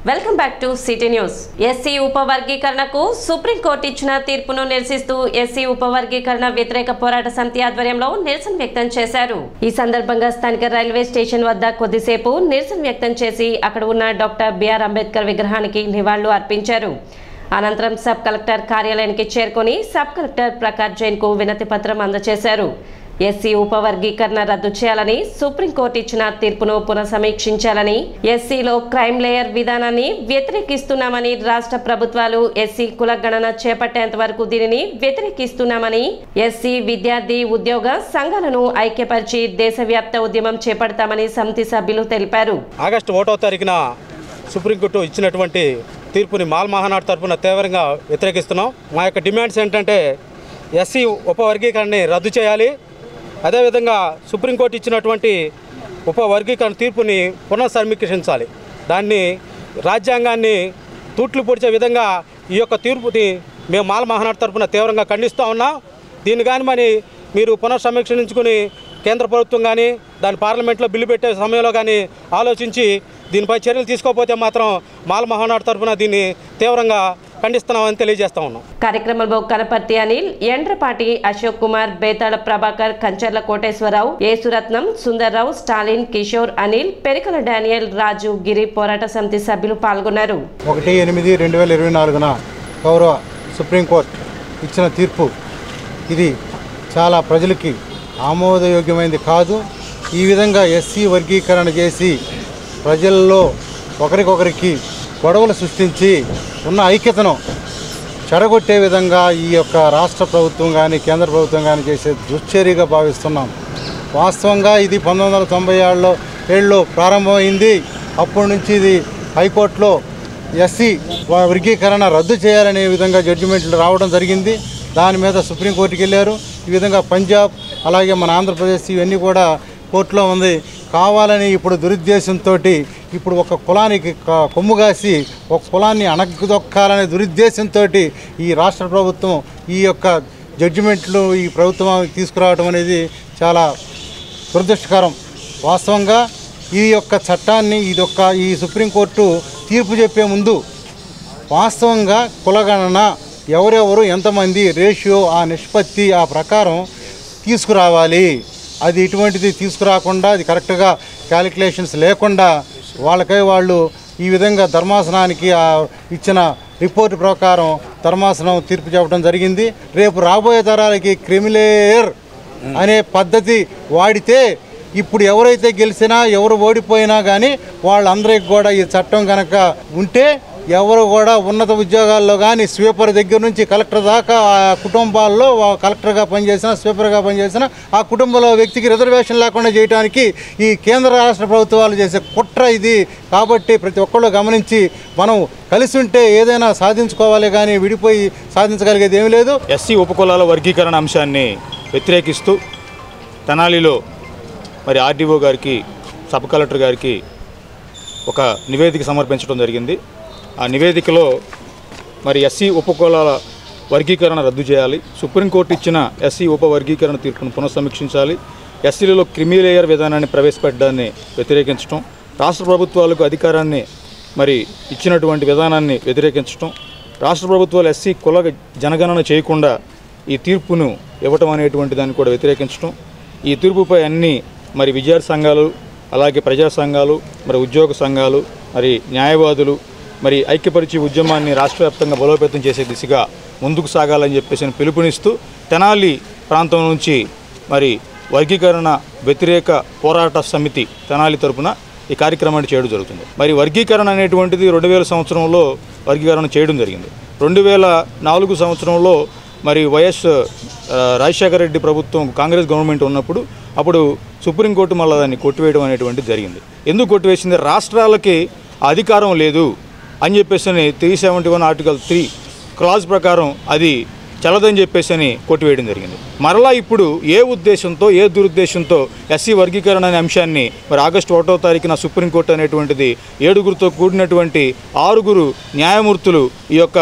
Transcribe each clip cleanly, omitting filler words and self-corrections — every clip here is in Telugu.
Welcome back to city news. SC ఉపవర్గీకరణకు సుప్రీంకోర్టు ఇచ్చిన తీర్పును నిరసిస్తూ ఎస్సీ ఉపవర్గీకరణ వ్యతిరేక పోరాట సమితి ఆధ్వర్యంలో నిరసన వ్యక్తం చేశారు. ఈ సందర్భంగా స్థానిక రైల్వే స్టేషన్ వద్ద కొద్దిసేపు నిరసన వ్యక్తం చేసి అక్కడ ఉన్న డాక్టర్ బిఆర్ అంబేద్కర్ విగ్రహానికి నివాళులు అర్పించారు. అనంతరం సబ్ కలెక్టర్ కార్యాలయానికి చేరుకొని సబ్ కలెక్టర్ ప్రకాష్ జైన్ కు వినతి పత్రం అందజేశారు. ఎస్సీ ఉపవర్గీకరణ రద్దు చేయాలని సుప్రీంకోర్టు ఇచ్చిన తీర్పును పునఃసమీక్షించాలని, ఎస్సీలో క్రైమ్ లేయర్ విధానాన్ని వ్యతిరేకిస్తున్నామని, రాష్ట్ర ప్రభుత్వాలు ఎస్సీ కుల గణన చేపట్టేంత వరకు దీనిని వ్యతిరేకిస్తున్నామని, ఎస్సీ విద్యార్థి ఉద్యోగ సంఘాలను ఐక్యపరిచి దేశవ్యాప్త ఉద్యమం చేపడతామని సమితి సభ్యులు తెలిపారు. ఆగస్టు 1వ తారీఖున సుప్రీంకోర్టు ఇచ్చినటువంటి తీర్పుని మాల్ మహానాడు తరఫున తీవ్రంగా వ్యతిరేకిస్తున్నాం. మా యొక్క డిమాండ్స్ ఏంటంటే ఎస్సీ ఉపవర్గీకరణని రద్దు చేయాలి. అదేవిధంగా సుప్రీంకోర్టు ఇచ్చినటువంటి ఉపవర్గీకరణ తీర్పుని పునఃసమీక్షించాలి. దాన్ని రాజ్యాంగాన్ని తూట్లు పొడిచే విధంగా ఈ యొక్క తీర్పుని మేము మాల మహానాడు తరఫున తీవ్రంగా ఖండిస్తూ ఉన్నాం. దీన్ని కానీ మరి మీరు పునఃసమీక్షించుకుని కేంద్ర ప్రభుత్వం కానీ దాని పార్లమెంట్లో బిల్లు పెట్టే సమయంలో కానీ ఆలోచించి దీనిపై చర్యలు తీసుకోకపోతే మాత్రం మాల మహానాడు తరఫున దీన్ని తీవ్రంగా ఖండిస్తున్నామని తెలియజేస్తా ఉన్నాం. కార్యక్రమంలో కనపర్తి అనిల్, ఎండ్రపాటి అశోక్ కుమార్, బేతాళ ప్రభాకర్, కంచర్ల కోటేశ్వరరావు, యేసురత్నం, సుందర్రావు, స్టాలిన్, కిషోర్, అనిల్, పెరికల డానియల్, రాజు, గిరి పోరాట సమితి సభ్యులు పాల్గొన్నారు. 1/8/2024 గౌరవ సుప్రీంకోర్టు ఇచ్చిన తీర్పు ఇది చాలా ప్రజలకి ఆమోదయోగ్యమైనది కాదు. ఈ విధంగా ఎస్సీ వర్గీకరణ చేసి ప్రజల్లో ఒకరికొకరికి గొడవలు సృష్టించి ఉన్న ఐక్యతను చెడగొట్టే విధంగా ఈ యొక్క రాష్ట్ర ప్రభుత్వం కానీ కేంద్ర ప్రభుత్వం కానీ చేసే దుశ్చర్యగా భావిస్తున్నాం. వాస్తవంగా ఇది 1997లో ప్రారంభమైంది. అప్పటి నుంచి ఇది హైకోర్టులో ఎస్సీ వర్గీకరణ రద్దు చేయాలనే విధంగా జడ్జిమెంట్లు రావడం జరిగింది. దాని మీద సుప్రీంకోర్టుకి వెళ్ళారు. ఈ విధంగా పంజాబ్ అలాగే మన ఆంధ్రప్రదేశ్ ఇవన్నీ కూడా కోర్టులో ఉంది. కావాలని ఇప్పుడు దురుద్దేశంతో ఇప్పుడు ఒక కులానికి కొమ్ముగాసి ఒక కులాన్ని అణగదొక్కాలనే దురుద్దేశంతో ఈ రాష్ట్ర ప్రభుత్వం ఈ యొక్క జడ్జిమెంట్లు ఈ ప్రభుత్వం తీసుకురావడం అనేది చాలా దురదృష్టకరం. వాస్తవంగా ఈ యొక్క చట్టాన్ని ఈ సుప్రీంకోర్టు తీర్పు చెప్పే ముందు వాస్తవంగా కులగణన ఎవరెవరు ఎంతమంది రేషియో ఆ నిష్పత్తి ఆ ప్రకారం తీసుకురావాలి. అది ఇటువంటిది తీసుకురాకుండా అది కరెక్ట్గా క్యాలిక్యులేషన్స్ లేకుండా వాళ్ళు ఈ విధంగా ధర్మాసనానికి ఇచ్చిన రిపోర్టు ప్రకారం ధర్మాసనం తీర్పు చెప్పడం జరిగింది. రేపు రాబోయే తరాలకి క్రిమిలేయర్ అనే పద్ధతి వాడితే ఇప్పుడు ఎవరైతే గెలిచినా ఎవరు ఓడిపోయినా కానీ వాళ్ళందరికీ కూడా ఈ చట్టం కనుక ఉంటే ఎవరు కూడా ఉన్నత ఉద్యోగాల్లో కానీ స్వీపర్ దగ్గర నుంచి కలెక్టర్ దాకా ఆ కుటుంబాల్లో కలెక్టర్గా పనిచేసిన స్వీపర్గా పనిచేసిన ఆ కుటుంబంలో వ్యక్తికి రిజర్వేషన్ లేకుండా చేయడానికి ఈ కేంద్ర రాష్ట్ర ప్రభుత్వాలు చేసే కుట్ర ఇది. కాబట్టి ప్రతి ఒక్కళ్ళు గమనించి మనం కలిసి ఉంటే ఏదైనా సాధించుకోవాలి కానీ విడిపోయి సాధించగలిగేది ఏమీ లేదు. ఎస్సీ ఉపకులాల వర్గీకరణ అంశాన్ని వ్యతిరేకిస్తూ తెనాలిలో మరి ఆర్డీఓ గారికి సబ్ కలెక్టర్ గారికి ఒక నివేదిక సమర్పించడం జరిగింది. ఆ నివేదికలో మరి ఎస్సీ ఉపకులాల వర్గీకరణ రద్దు చేయాలి, సుప్రీంకోర్టు ఇచ్చిన ఎస్సీ ఉపవర్గీకరణ తీర్పును పునఃసమీక్షించాలి, ఎస్సీలలో క్రిమిలేయర్ విధానాన్ని ప్రవేశపెట్టడాన్ని వ్యతిరేకించడం, రాష్ట్ర ప్రభుత్వాలకు అధికారాన్ని మరి ఇచ్చినటువంటి విధానాన్ని వ్యతిరేకించడం, రాష్ట్ర ప్రభుత్వాలు ఎస్సీ కుల జనగణన చేయకుండా ఈ తీర్పును ఇవ్వటం అనేటువంటి దాన్ని కూడా వ్యతిరేకించడం, ఈ తీర్పుపై అన్ని మరి విద్యార్థి సంఘాలు అలాగే ప్రజా సంఘాలు మరి ఉద్యోగ సంఘాలు మరి న్యాయవాదులు మరి ఐక్యపరిచి ఉద్యమాన్ని రాష్ట్ర వ్యాప్తంగా బలోపేతం చేసే దిశగా ముందుకు సాగాలని చెప్పేసి పిలుపునిస్తూ తెనాలి ప్రాంతం నుంచి మరి వర్గీకరణ వ్యతిరేక పోరాట సమితి తెనాలి తరపున ఈ కార్యక్రమాన్ని చేయడం జరుగుతుంది. మరి వర్గీకరణ అనేటువంటిది 2000 సంవత్సరంలో వర్గీకరణ చేయడం జరిగింది. 2004 సంవత్సరంలో మరి వైఎస్ రాజశేఖర రెడ్డి ప్రభుత్వం కాంగ్రెస్ గవర్నమెంట్ ఉన్నప్పుడు అప్పుడు సుప్రీంకోర్టు మళ్ళీ దాన్ని కొట్టివేయడం అనేటువంటిది జరిగింది. ఎందుకు కొట్టివేసింది? రాష్ట్రాలకి అధికారం లేదు అని చెప్పేసి 371 ఆర్టికల్ 3 క్లాజ్ ప్రకారం అది చల్లదని చెప్పేసి అని కొట్టివేయడం జరిగింది. మరలా ఇప్పుడు ఏ ఉద్దేశంతో ఏ దురుద్దేశంతో ఎస్సీ వర్గీకరణ అనే అంశాన్ని మరి ఆగస్టు 1వ తారీఖున సుప్రీంకోర్టు అనేటువంటిది 7గురితో కూడినటువంటి 6 న్యాయమూర్తులు ఈ యొక్క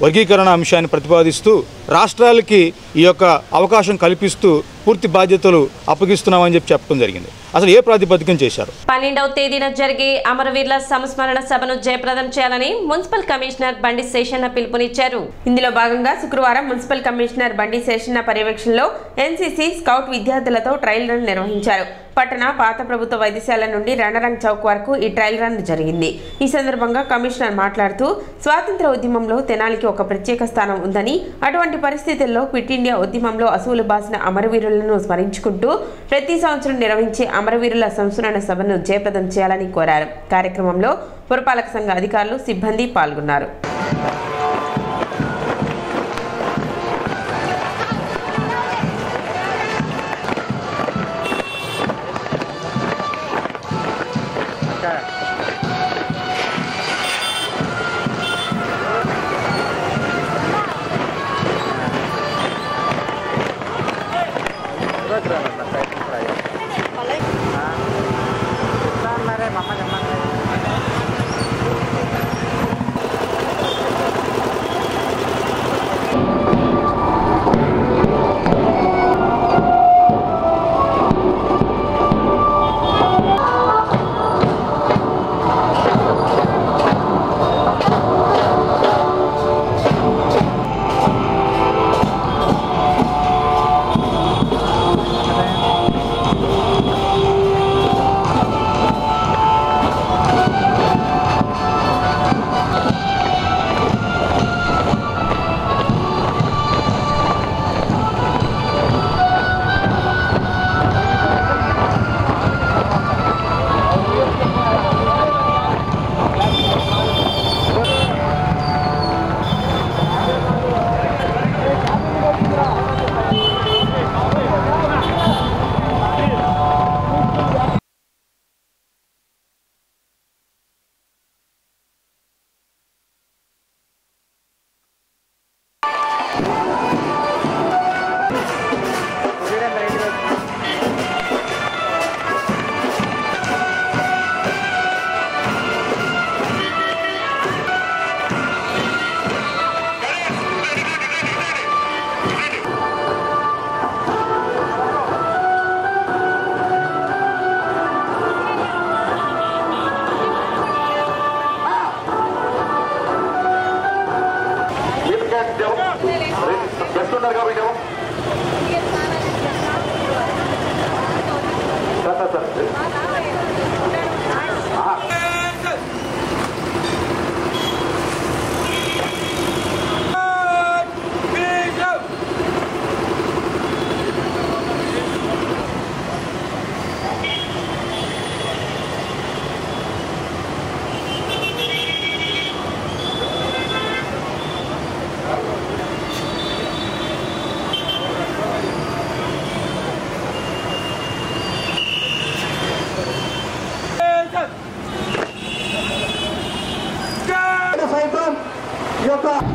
వర్గీకరణ అంశాన్ని ప్రతిపాదిస్తూ రాష్ట్రాలకి ఈ యొక్క అవకాశం కల్పిస్తూ పూర్తి బాధ్యతలు అప్పగిస్తున్నామని చెప్పడం జరిగింది. అసలు ఏ ప్రాతిపదికన చేశారు? 12వ తేదీన జరిగే అమరవీరుల సంస్మరణ సభను జయప్రదం చేయాలని మున్సిపల్ కమిషనర్ బండి శేషన్న పిలుపునిచ్చారు. ఇందులో భాగంగా శుక్రవారం మున్సిపల్ కమిషనర్ బండి శేషన్న పర్యవేక్షణలో ఎన్సీసీ స్కౌట్ విద్యార్థులతో ట్రయల్ రన్ నిర్వహించారు. పట్టణ పాత ప్రభుత్వ వైద్యశాల నుండి రణరంగ్ చౌక్ వరకు ఈ ట్రయల్ రన్ జరిగింది. ఈ సందర్భంగా కమిషనర్ మాట్లాడుతూ స్వాతంత్ర ఉద్యమంలో తెనాలికి ఒక ప్రత్యేక స్థానం ఉందని, అటువంటి పరిస్థితుల్లో క్విట్ ఇండియా ఉద్యమంలో అసువులు బాసిన అమరవీరులను స్మరించుకుంటూ ప్రతి సంవత్సరం నిర్వహించే అమరవీరుల సంస్మరణ సభను జయప్రదం చేయాలని కోరారు. కార్యక్రమంలో పురపాలక సంఘ అధికారులు, సిబ్బంది పాల్గొన్నారు.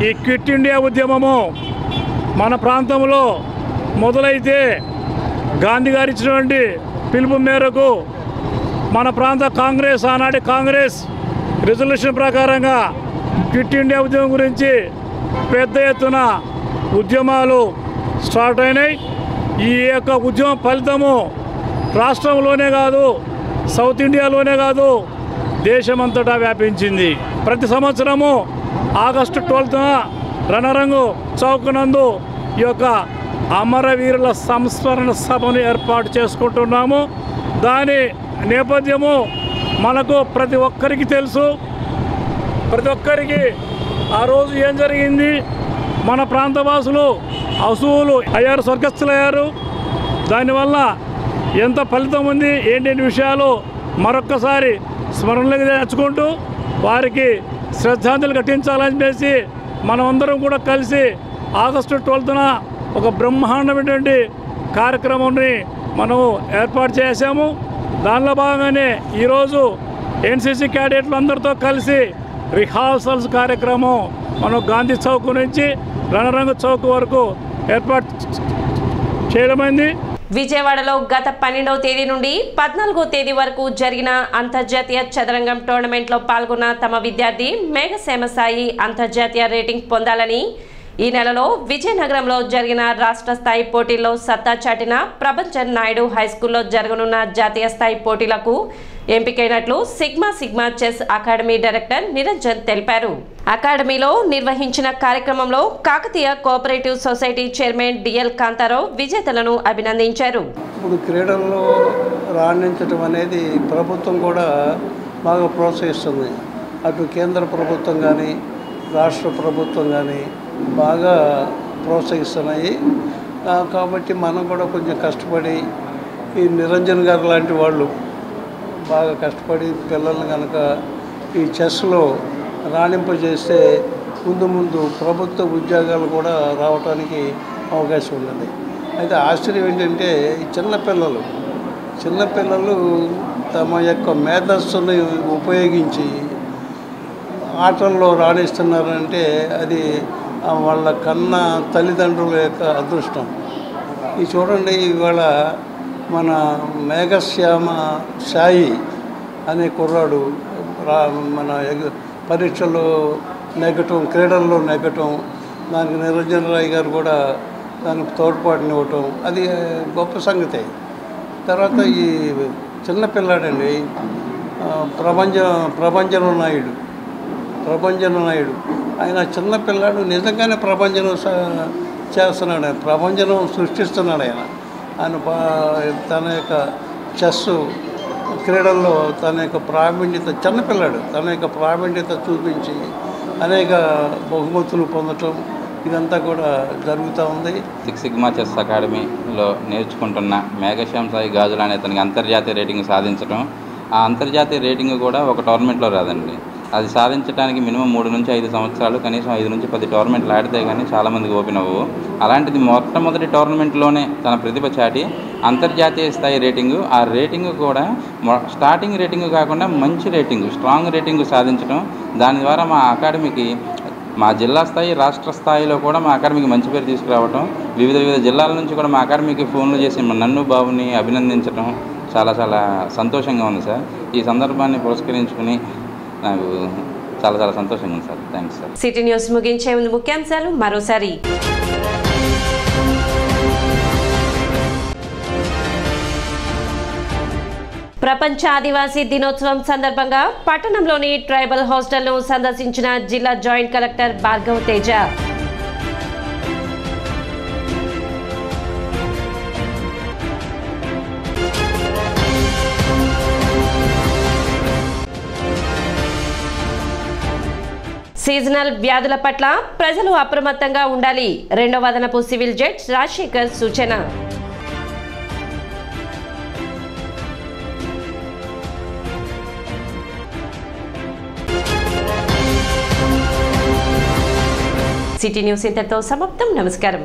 ఈ క్విట్ ఇండియా ఉద్యమము మన ప్రాంతంలో మొదలైతే గాంధీ గారు ఇచ్చినటువంటి పిలుపు మేరకు మన ప్రాంత కాంగ్రెస్, ఆనాటి కాంగ్రెస్ రెజల్యూషన్ ప్రకారంగా క్విట్ ఇండియా ఉద్యమం గురించి పెద్ద ఎత్తున ఉద్యమాలు స్టార్ట్ అయినాయి. ఈ యొక్క ఉద్యమం ఫలితము రాష్ట్రంలోనే కాదు, సౌత్ ఇండియాలోనే కాదు, దేశమంతటా వ్యాపించింది. ప్రతి సంవత్సరము ఆగస్టు 12న రణరంగు చౌక్ నందు ఈ యొక్క అమరవీరుల సంస్మరణ సభను ఏర్పాటు చేసుకుంటున్నాము. దాని నేపథ్యము మనకు ప్రతి ఒక్కరికి తెలుసు. ప్రతి ఒక్కరికి ఆ రోజు ఏం జరిగింది, మన ప్రాంతవాసులు అసూలు అయ్యారు, స్వర్గస్థులయ్యారు. దానివల్ల ఎంత ఫలితం ఉంది, ఏంటి విషయాలు మరొక్కసారి స్మరణలోకి తెచ్చుకుంటూ వారికి శ్రద్ధాంజలి ఘటించాలని చెప్పేసి మనమందరం కూడా కలిసి ఆగస్టు 12న ఒక బ్రహ్మాండమైనటువంటి కార్యక్రమాన్ని మనము ఏర్పాటు చేశాము. దానిలో భాగంగానే ఈరోజు ఎన్సీసీ క్యాడెట్లు అందరితో కలిసి రిహార్సల్స్ కార్యక్రమం మనం గాంధీ చౌక్ నుంచి రణరంగ చౌక్ వరకు ఏర్పాటు చేయడమైంది. విజయవాడలో గత 12వ తేదీ నుండి 14వ తేదీ వరకు జరిగిన అంతర్జాతీయ చదరంగం టోర్నమెంట్లో పాల్గొన్న తమ విద్యార్థి మేఘసేమ సాయి అంతర్జాతీయ రేటింగ్ పొందాలని ఈ నెలలో విజయనగరంలో జరిగిన రాష్ట్ర స్థాయి పోటీల్లో సత్తా చాటిన ప్రభంజన్ నాయుడు హైస్కూల్లో జరగనున్న జాతీయ స్థాయి పోటీలకు ఎంపికైనట్లు sigma chess academy director Niranjan తెలిపారు. అకాడమీలో నిర్వహించిన కార్యక్రమంలో Kakatiya cooperative society chairman DL Kantharao విజేతలను అభినందించారు. ఇప్పుడు క్రీడల్లో రాణించడం అనేది ప్రభుత్వం కూడా బాగా ప్రోత్సహిస్తుంది. అటు కేంద్ర ప్రభుత్వం కానీ రాష్ట్ర ప్రభుత్వం కానీ బాగా ప్రోత్సహిస్తున్నాయి. కాబట్టి మనం కూడా కొంచెం కష్టపడి ఈ నిరంజన్ గారు లాంటి వాళ్ళు బాగా కష్టపడి పిల్లల్ని కనుక ఈ చెస్లో రాణింపజేస్తే ముందు ప్రభుత్వ ఉద్యోగాలు కూడా రావడానికి అవకాశం ఉన్నది. అయితే ఆశ్చర్యం ఏంటంటే ఈ చిన్నపిల్లలు తమ యొక్క మేధస్సుని ఉపయోగించి ఆటల్లో రాణిస్తున్నారంటే అది వాళ్ళ కన్న తల్లిదండ్రుల యొక్క అదృష్టం. ఇది చూడండి, ఇవాళ మన మేఘశ్యామ సాయి అనే కుర్రాడు మన పరీక్షల్లో నెగ్గటం, క్రీడల్లో నెగ్గటం, దానికి నిరంజన్ రాయ్ గారు కూడా దానికి తోడ్పాటునివ్వటం అది గొప్ప సంగతే. తర్వాత ఈ చిన్నపిల్లాడండి ప్రభంజన నాయుడు ఆయన చిన్నపిల్లాడు నిజంగానే ప్రభంజనం చేస్తున్నాడు, ఆయన ప్రభంజనం సృష్టిస్తున్నాడు. ఆయన తన యొక్క చెస్ క్రీడల్లో తన యొక్క ప్రావీణ్యత, చిన్నపిల్లాడు తన యొక్క ప్రావీణ్యత చూపించి అనేక బహుమతులు పొందటం ఇదంతా కూడా జరుగుతూ ఉంది. సిగ్మా చెస్ అకాడమీలో నేర్చుకుంటున్న మేఘశ్యామ్ సాయి గాజుల అనే అతనికి అంతర్జాతీయ రేటింగ్ సాధించడం, ఆ అంతర్జాతీయ రేటింగ్ కూడా ఒక టోర్నమెంట్లో రాదండి. అది సాధించడానికి మినిమం 3 నుంచి 5 సంవత్సరాలు, కనీసం 5 నుంచి 10 టోర్నమెంట్లు ఆడితే కానీ చాలామందికి ఓపెన్ అవ్వవు. అలాంటిది మొట్టమొదటి టోర్నమెంట్లోనే తన ప్రతిభ చాటి అంతర్జాతీయ స్థాయి రేటింగు, ఆ రేటింగ్ కూడా స్టార్టింగ్ రేటింగ్ కాకుండా మంచి రేటింగు, స్ట్రాంగ్ రేటింగు సాధించడం, దాని ద్వారా మా అకాడమీకి మా జిల్లా స్థాయి, రాష్ట్ర స్థాయిలో కూడా మా అకాడమీకి మంచి పేరు తీసుకురావటం, వివిధ జిల్లాల నుంచి కూడా మా అకాడమీకి ఫోన్లు చేసి నన్ను బాబుని అభినందించడం చాలా సంతోషంగా ఉంది సార్. ఈ సందర్భాన్ని పురస్కరించుకుని నాకు చాలా సంతోషంగా ఉంది sir. Thanks sir. City news ముగించే ముందు ముఖ్యాంశాలు మరోసారి. ప్రపంచ ఆదివాసీ దినోత్సవం సందర్భంగా పట్టణంలోని ట్రైబల్ హాస్టల్ను సందర్శించిన జిల్లా joint collector Bhargav Teja. Seasonal వ్యాధుల పట్ల ప్రజలు అప్రమత్తంగా ఉండాలి. 2వ అదనపు సివిల్ జడ్జి రాజశేఖర్ సూచన. సిటీ న్యూస్ ఇంతటితో సమాప్తం. నమస్కారం.